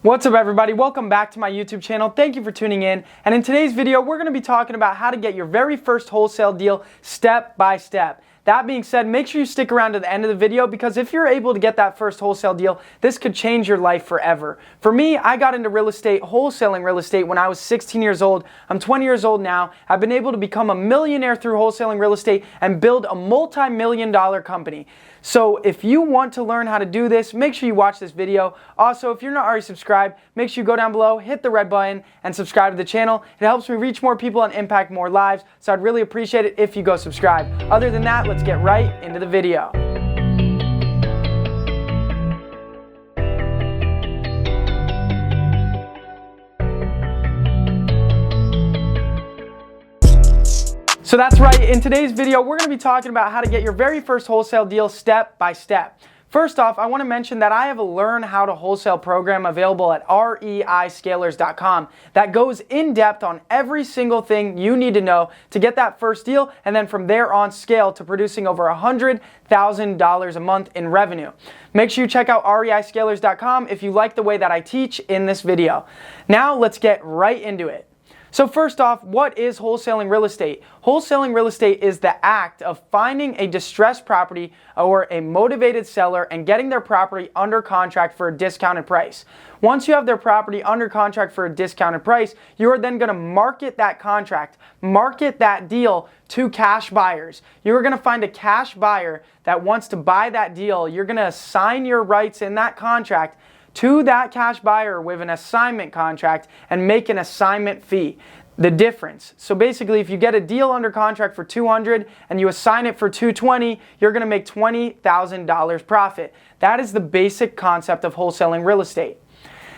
What's up everybody, welcome back to my YouTube channel. Thank you for tuning in, and in today's video we're going to be talking about how to get your very first wholesale deal step by step. That being said, make sure you stick around to the end of the video because if you're able to get that first wholesale deal, this could change your life forever. For me, I got into real estate, wholesaling real estate when I was 16 years old. I'm 20 years old now. I've been able to become a millionaire through wholesaling real estate and build a multi-million-dollar company. So if you want to learn how to do this, make sure you watch this video. Also, if you're not already subscribed, make sure you go down below, hit the red button, and subscribe to the channel. It helps me reach more people and impact more lives, so I'd really appreciate it if you go subscribe. Other than that, let's get right into the video. So that's right, in today's video, we're going to be talking about how to get your very first wholesale deal step by step. First off, I want to mention that I have a Learn How to Wholesale program available at reiscalers.com that goes in depth on every single thing you need to know to get that first deal, and then from there on scale to producing over $100,000 a month in revenue. Make sure you check out reiscalers.com if you like the way that I teach in this video. Now let's get right into it. So first off, what is wholesaling real estate? Wholesaling real estate is the act of finding a distressed property or a motivated seller and getting their property under contract for a discounted price. Once you have their property under contract for a discounted price, you are then going to market that contract, market that deal to cash buyers. You are going to find a cash buyer that wants to buy that deal. You're going to assign your rights in that contract to that cash buyer with an assignment contract and make an assignment fee. The difference. So basically, if you get a deal under contract for $200 and you assign it for $220, you're going to make $20,000 profit. That is the basic concept of wholesaling real estate.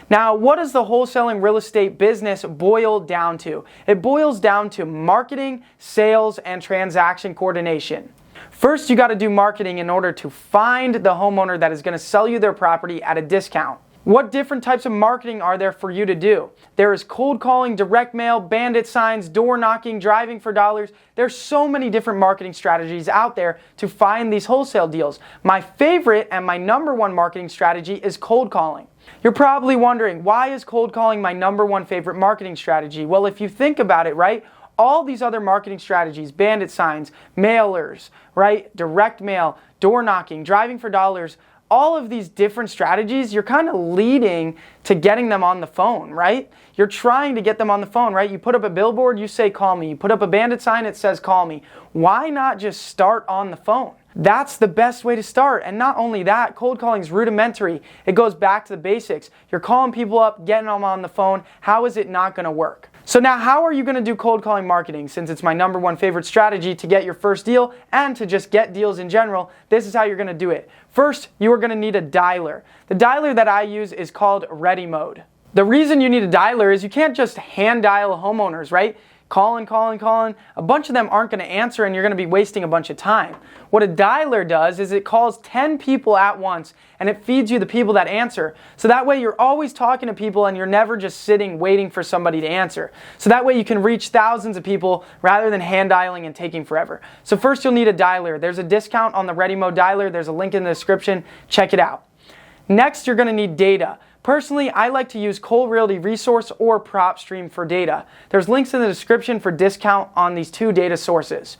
Now, what does the wholesaling real estate business boil down to? It boils down to marketing, sales, and transaction coordination. First, you got to do marketing in order to find the homeowner that is going to sell you their property at a discount. What different types of marketing are there for you to do? There is cold calling, direct mail, bandit signs, door knocking, driving for dollars. There's so many different marketing strategies out there to find these wholesale deals. My favorite and my number one marketing strategy is cold calling. You're probably wondering, why is cold calling my number one favorite marketing strategy? Well, if you think about it, right? All these other marketing strategies, bandit signs, mailers, right? Direct mail, door knocking, driving for dollars, all of these different strategies, you're kind of leading to getting them on the phone, right? You're trying to get them on the phone, right? You put up a billboard, you say, call me. You put up a bandit sign, it says, call me. Why not just start on the phone? That's the best way to start. And not only that, cold calling is rudimentary. It goes back to the basics. You're calling people up, getting them on the phone. How is it not going to work? So now, how are you going to do cold calling marketing? Since it's my number one favorite strategy to get your first deal and to just get deals in general, this is how you're going to do it. First, you are going to need a dialer. The dialer that I use is called Ready Mode. The reason you need a dialer is you can't just hand dial homeowners, right? Calling. A bunch of them aren't going to answer and you're going to be wasting a bunch of time. What a dialer does is it calls 10 people at once and it feeds you the people that answer. So that way you're always talking to people and you're never just sitting waiting for somebody to answer. So that way you can reach thousands of people rather than hand dialing and taking forever. So first you'll need a dialer. There's a discount on the Ready Mode dialer. There's a link in the description. Check it out. Next, you're going to need data. Personally, I like to use Cold Realty Resource or PropStream for data. There's links in the description for discount on these two data sources.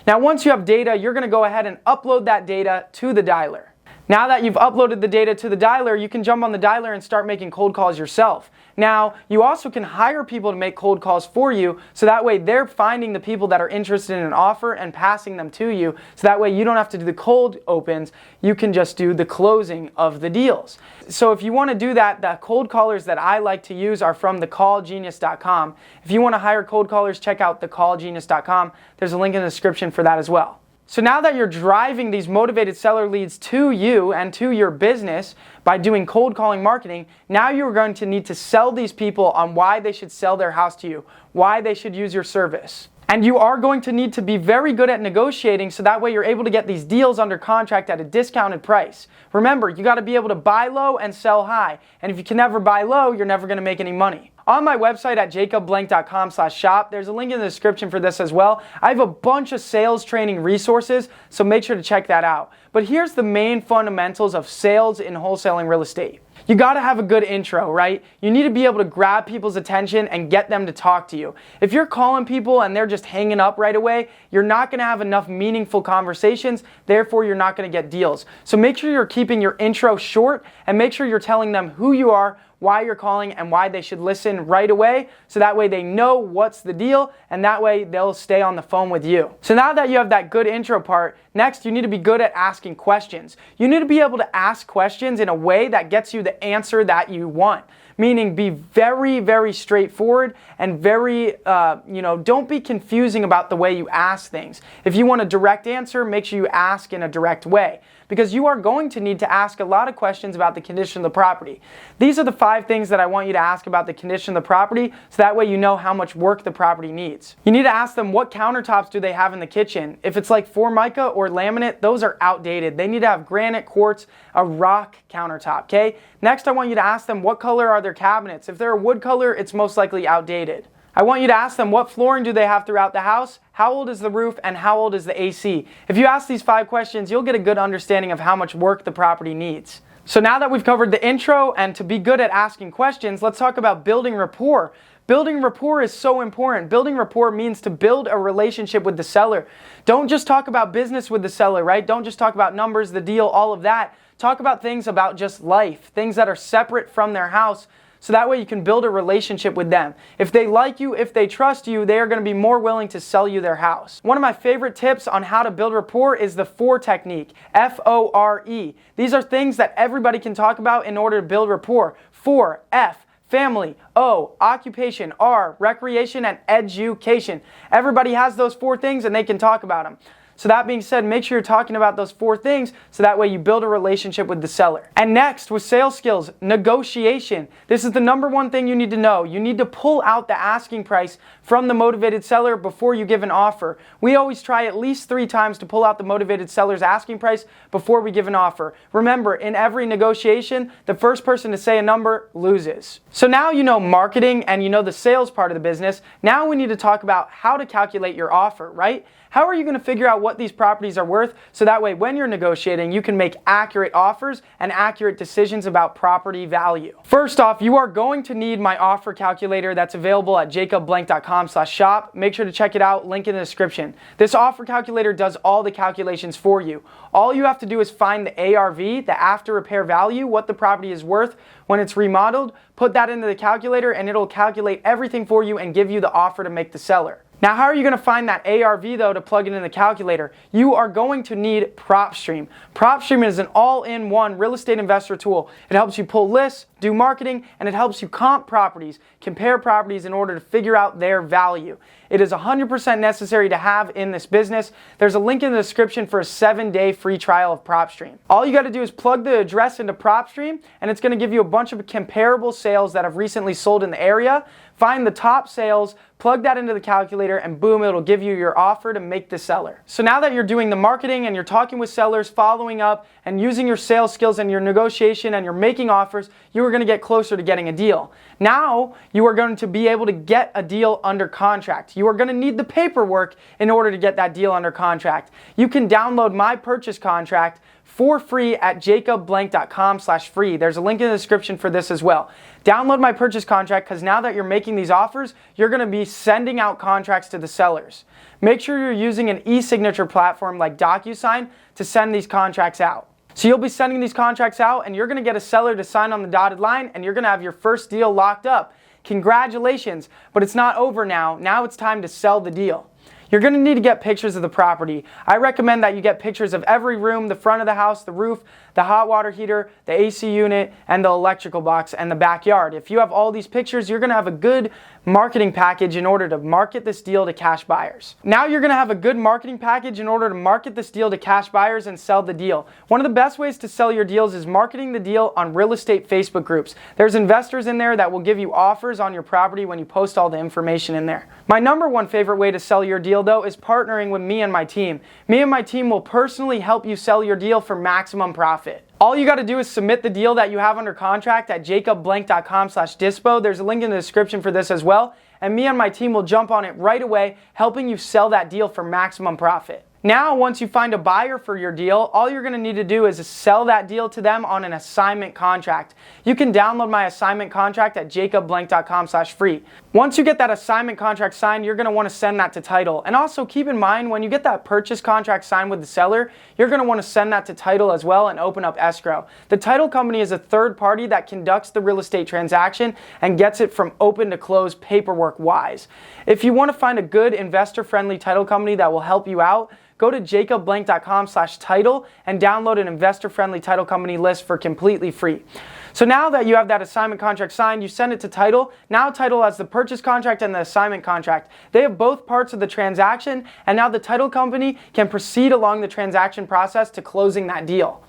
Now, once you have data, you're going to go ahead and upload that data to the dialer. Now that you've uploaded the data to the dialer, you can jump on the dialer and start making cold calls yourself. Now, you also can hire people to make cold calls for you, so that way they're finding the people that are interested in an offer and passing them to you, so that way you don't have to do the cold opens, you can just do the closing of the deals. So if you want to do that, the cold callers that I like to use are from thecallgenius.com. If you want to hire cold callers, check out thecallgenius.com. There's a link in the description for that as well. So now that you're driving these motivated seller leads to you and to your business by doing cold calling marketing, now you're going to need to sell these people on why they should sell their house to you, why they should use your service. And you are going to need to be very good at negotiating so that way you're able to get these deals under contract at a discounted price. Remember, you got to be able to buy low and sell high. And if you can never buy low, you're never going to make any money. On my website at jacobblank.com/shop, there's a link in the description for this as well. I have a bunch of sales training resources, so make sure to check that out. But here's the main fundamentals of sales in wholesaling real estate. You gotta have a good intro, right? You need to be able to grab people's attention and get them to talk to you. If you're calling people and they're just hanging up right away, you're not gonna have enough meaningful conversations, therefore you're not gonna get deals. So make sure you're keeping your intro short and make sure you're telling them who you are, why you're calling, and why they should listen right away, so that way they know what's the deal, and that way they'll stay on the phone with you. So now that you have that good intro part, next you need to be good at asking questions. You need to be able to ask questions in a way that gets you the answer that you want. Meaning be very, very straightforward and very, don't be confusing about the way you ask things. If you want a direct answer, make sure you ask in a direct way, because you are going to need to ask a lot of questions about the condition of the property. These are the 5 things that I want you to ask about the condition of the property, so that way you know how much work the property needs. You need to ask them, what countertops do they have in the kitchen? If it's like Formica or laminate, those are outdated. They need to have granite, quartz, a rock countertop, okay? Next, I want you to ask them, what color are their cabinets? If they're a wood color, it's most likely outdated. I want you to ask them, what flooring do they have throughout the house? How old is the roof, and how old is the AC? If you ask these 5 questions, you'll get a good understanding of how much work the property needs. So now that we've covered the intro, and to be good at asking questions, let's talk about building rapport. Building rapport is so important. Building rapport means to build a relationship with the seller. Don't just talk about business with the seller, right? Don't just talk about numbers, the deal, all of that. Talk about things about just life, things that are separate from their house, so that way you can build a relationship with them. If they like you, if they trust you, they are going to be more willing to sell you their house. One of my favorite tips on how to build rapport is the FORE technique, F-O-R-E. These are things that everybody can talk about in order to build rapport. FORE, F, family, O, occupation, R, recreation, and education. Everybody has those 4 things and they can talk about them. So that being said, make sure you're talking about those 4 things, so that way you build a relationship with the seller. And next, with sales skills, negotiation. This is the number 1 thing you need to know. You need to pull out the asking price from the motivated seller before you give an offer. We always try at least 3 times to pull out the motivated seller's asking price before we give an offer. Remember, in every negotiation, the first person to say a number loses. So now you know marketing and you know the sales part of the business. Now we need to talk about how to calculate your offer, right? How are you going to figure out what these properties are worth, so that way when you're negotiating, you can make accurate offers and accurate decisions about property value? First off, you are going to need my offer calculator that's available at jacobblank.com/shop. Make sure to check it out, link in the description. This offer calculator does all the calculations for you. All you have to do is find the ARV, the after repair value, what the property is worth when it's remodeled, put that into the calculator, and it'll calculate everything for you and give you the offer to make the seller. Now, how are you going to find that ARV though to plug it in the calculator? You are going to need PropStream. PropStream is an all-in-one real estate investor tool. It helps you pull lists, do marketing, and it helps you comp properties, compare properties in order to figure out their value. It is 100% necessary to have in this business. There's a link in the description for a 7-day free trial of PropStream. All you got to do is plug the address into PropStream, and it's going to give you a bunch of comparable sales that have recently sold in the area. Find the top sales, plug that into the calculator, and boom, it'll give you your offer to make the seller. So now that you're doing the marketing and you're talking with sellers, following up, and using your sales skills and your negotiation and you're making offers, you are going to get closer to getting a deal. Now you are going to be able to get a deal under contract. You are going to need the paperwork in order to get that deal under contract. You can download my purchase contract for free at jacobblank.com/free. There's a link in the description for this as well. Download my purchase contract, because now that you're making these offers, you're going to be sending out contracts to the sellers. Make sure you're using an e-signature platform like DocuSign to send these contracts out. So you'll be sending these contracts out, and you're going to get a seller to sign on the dotted line, and you're going to have your first deal locked up. Congratulations, but it's not over now. Now it's time to sell the deal. You're going to need to get pictures of the property. I recommend that you get pictures of every room, the front of the house, the roof, the hot water heater, the AC unit, and the electrical box, and the backyard. If you have all these pictures, you're going to have a good marketing package in order to market this deal to cash buyers. Now you're going to have a good marketing package in order to market this deal to cash buyers and sell the deal. One of the best ways to sell your deals is marketing the deal on real estate Facebook groups. There's investors in there that will give you offers on your property when you post all the information in there. My number 1 favorite way to sell your deal though is partnering with me and my team. Me and my team will personally help you sell your deal for maximum profit. All you got to do is submit the deal that you have under contract at jacobblank.com/dispo. There's a link in the description for this as well. And me and my team will jump on it right away, helping you sell that deal for maximum profit. Now, once you find a buyer for your deal, all you're going to need to do is sell that deal to them on an assignment contract. You can download my assignment contract at jacobblank.com/free. Once you get that assignment contract signed, you're going to want to send that to title. And also keep in mind, when you get that purchase contract signed with the seller, you're going to want to send that to title as well and open up escrow. The title company is a third party that conducts the real estate transaction and gets it from open to close paperwork wise. If you want to find a good investor-friendly title company that will help you out, go to jacobblank.com/title and download an investor-friendly title company list for completely free. So now that you have that assignment contract signed, you send it to title. Now title has the purchase contract and the assignment contract. They have both parts of the transaction, and now the title company can proceed along the transaction process to closing that deal.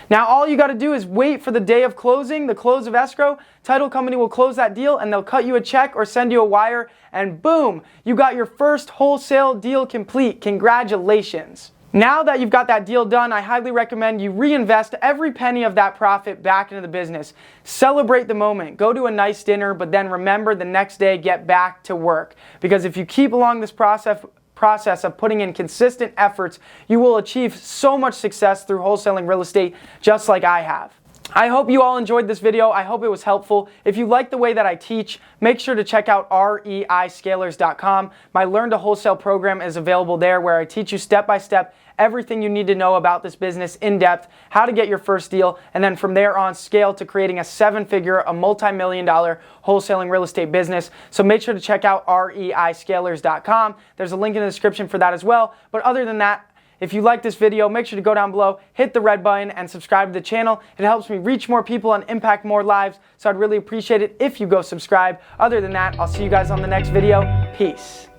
Now all you got to do is wait for the day of closing, the close of escrow. Title company will close that deal and they'll cut you a check or send you a wire, and boom, you got your first wholesale deal complete. Congratulations. Now that you've got that deal done, I highly recommend you reinvest every penny of that profit back into the business. Celebrate the moment. Go to a nice dinner, but then remember the next day, get back to work. Because if you keep along this process of putting in consistent efforts, you will achieve so much success through wholesaling real estate just like I have. I hope you all enjoyed this video. I hope it was helpful. If you like the way that I teach, make sure to check out reiscalers.com. My Learn to Wholesale program is available there, where I teach you step by step everything you need to know about this business in depth, how to get your first deal, and then from there on scale to creating a seven-figure, a multi-million-dollar wholesaling real estate business. So make sure to check out reiscalers.com. There's a link in the description for that as well. But other than that, if you like this video, make sure to go down below, hit the red button, and subscribe to the channel. It helps me reach more people and impact more lives, so I'd really appreciate it if you go subscribe. Other than that, I'll see you guys on the next video. Peace.